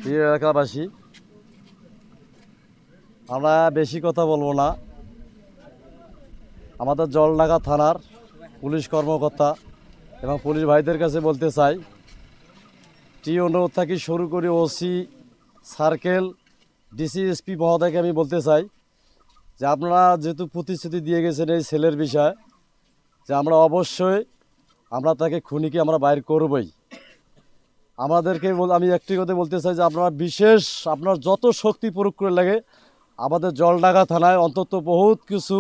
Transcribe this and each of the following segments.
প্রিয় এলাকাবাসী, আমরা বেশি কথা বলবো না। আমাদের জলঢাকা থানার পুলিশ কর্মকর্তা এবং পুলিশ ভাইদের কাছে বলতে চাই, টিওনো থেকে শুরু করে ওসি, সার্কেল, ডিসি, এসপি মহোদয়কে আমি বলতে চাই যে আপনারা যেহেতু প্রতিশ্রুতি দিয়ে গেছেন এই ছেলের বিষয়, যে আমরা অবশ্যই তাকে খুনিকে আমরা বাইর করবই। আমাদেরকে আমি একটি কথা বলতে চাই যে আপনার যত শক্তি প্রয়োগ করে লাগে আমাদের জলঢাকা থানায় অন্তত বহুত কিছু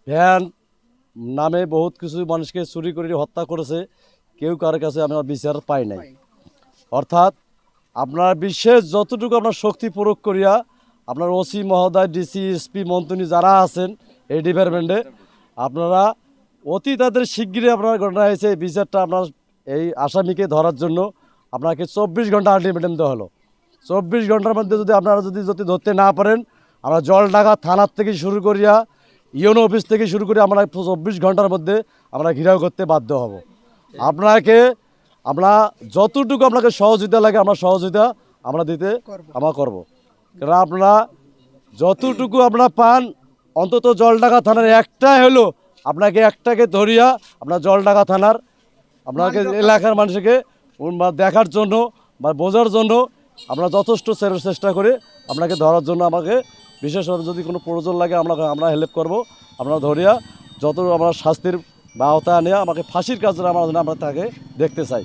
ভ্যান নামে বহুত কিছু মানুষকে চুরি করে হত্যা করেছে, কেউ কারোর কাছে আমরা বিচার পাই নাই। অর্থাৎ আপনার বিশেষ যতটুকু আপনার শক্তি প্রয়োগ করিয়া আপনার ওসি মহোদয়, ডিসি, এসপি, মন্ত্রী যারা আছেন এই ডিপার্টমেন্টে, আপনারা অতি তাদের শিগগিরই আপনার ঘটনা হয়েছে এই বিচারটা আপনার এই আসামিকে ধরার জন্য আপনাকে 24 ঘন্টা আলটিমেটাম দেওয়া হলো। 24 ঘন্টার মধ্যে যদি আপনারা যদি ধরতে না পারেন, আমরা জলঢাকা থানার থেকে শুরু করিয়া ইউনো অফিস থেকে শুরু করে আমরা 24 ঘন্টার মধ্যে আমরা ঘেরাও করতে বাধ্য হব। আমরা যতটুকু আপনাকে সহযোগিতা লাগে সহযোগিতা দিতে করব। কারণ আপনারা যতটুকু আপনারা পান, অন্তত জলঢাকা থানার একটাই হলো আপনাকে একটাকে ধরিয়া আপনার জলঢাকা থানার আপনাকে এলাকার মানুষকে দেখার জন্য বা বোঝার জন্য আমরা যথেষ্ট চেষ্টা করি আপনাকে ধরার জন্য। আমাকে বিশেষভাবে যদি কোনো প্রয়োজন লাগে আমরা হেল্প করব। আমরা ধরিয়া যত আমরা শাস্তির বা আওতায় নিয়ে আমাকে ফাঁসির কাজে আমরা তাকে দেখতে চাই।